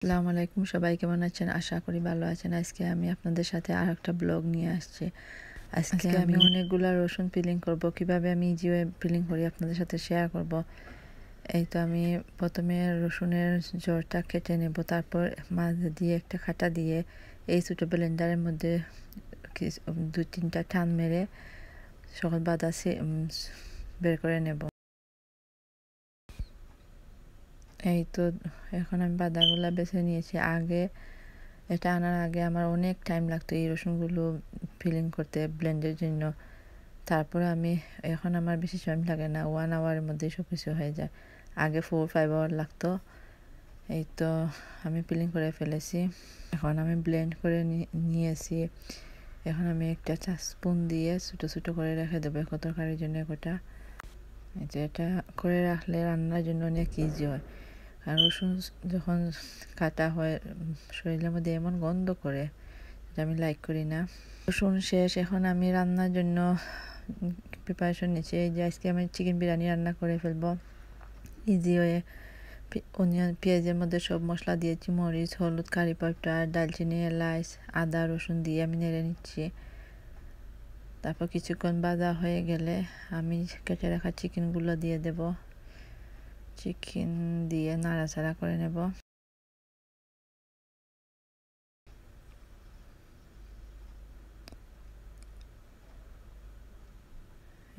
আসসালামু আলাইকুম, সবাই কেমন আছেন? আশা করি ভালো আছেন। আজকে আমি আপনাদের সাথে আর একটা ব্লগ নিয়ে আসছি। আজকে আমি অনেকগুলা রসুন পিলিং করব। কিভাবে আমি ইজিওয়ে পিলিং করি আপনাদের সাথে শেয়ার করব। এই তো আমি প্রথমে রসুনের জড়টা কেটে নেব, তারপর মাছ দিয়ে একটা কাঁটা দিয়ে এই ছোটো ব্লেন্ডারের মধ্যে 2-3টা টান মেরে সকল বাদা বের করে নেব। এই তো এখন আমি বাদাগুলা বেছে নিয়েছি। এটা আনার আগে আমার অনেক টাইম লাগতো এই রসুনগুলো ফিলিং করতে ব্লেন্ডের জন্য। তারপরে এখন আমার বেশি টাইম লাগে না, 1 আওয়ারের মধ্যেই সব কিছু হয়ে যায়। আগে 4-5 আওয়ার লাগতো। এই তো আমি ফিলিং করে ফেলেছি। এখন আমি ব্লেন্ড করে নিয়েছি। এখন আমি একটা স্পুন দিয়ে ছোটো ছোটো করে রেখে দেবো এক তরকারির জন্য একটা। এটা করে রাখলে রান্নার জন্য অনেক ইজি হয়। আর রসুন যখন কাটা হয় শরীরের মধ্যে এমন গন্ধ করে, যেটা আমি লাইক করি না। রসুন শেষ, এখন আমি রান্নার জন্য প্রিপারেশন নিচ্ছি। এই যে আজকে আমি চিকেন বিরিয়ানি রান্না করে ফেলবো ইজি হয়ে। অনিয়ন পেঁয়াজের মধ্যে সব মশলা দিয়েছি, মরিচ, হলুদ, কারি পাউডার, দালচিনি, এলাচ, আদা, রসুন দিয়ে আমি নেড়ে নিচ্ছি। তারপর কিছুক্ষণ ভাজা হয়ে গেলে আমি কেটে রাখা চিকেনগুলো দিয়ে দেব। চিকেন দিয়ে নাড়াচাড়া করে নেব।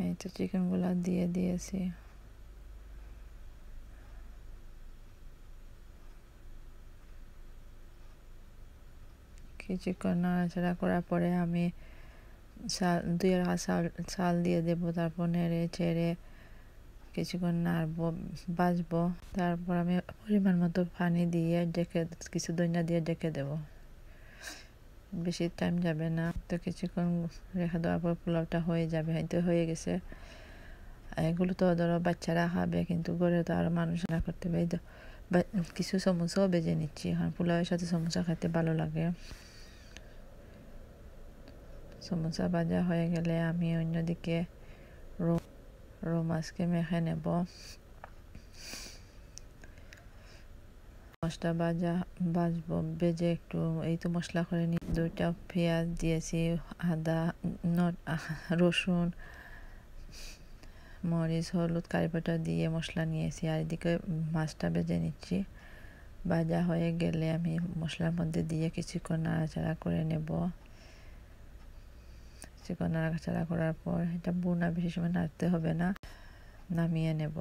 এই তো চিকেনগুলো দিয়ে দিয়েছি। কিছুক্ষণ নাড়াচাড়া করার পরে আমি দুই চাল দিয়ে দেব। তারপর নেড়ে চেড়ে কিছুক্ষণ নাড়বো, ভাজবো। তারপর আমি পরিমাণ মতো পানি দিয়ে কিছু ধনিয়া দিয়ে ডেকে দেব। বেশি টাইম যাবে না, তো কিছুক্ষণ রেখে দেওয়ার পর পোলাওটা হয়ে যাবে। হয়তো হয়ে গেছে। এগুলো তো ধরো বাচ্চারা খাবে, কিন্তু ঘরে তো আরও মানুষ রান্না করতে হবে। তো কিছু সমোসাও বেজে নিচ্ছি। এখন পোলাওয়ের সাথে সমোসা খেতে ভালো লাগে। সমোসা ভাজা হয়ে গেলে আমি অন্যদিকে রৌ মাছকে মেখে নেব। মাছটা ভাজবো, ভেজে একটু এই তো মশলা করে নিই। 2টা পেঁয়াজ দিয়েছি, আদা, রসুন, মরিচ, হলুদ, কারি পাউডার দিয়ে মশলা নিয়েছি। আর এদিকে মাছটা ভেজে নিচ্ছি। ভাজা হয়ে গেলে আমি মশলার মধ্যে দিয়ে কিছুক্ষণ নাড়াচাড়া করে নেব। কিছুক্ষণ নাড়াচাড়া করার পর এটা বেশি সময় নাড়তে হবে না, নামিয়ে নেব।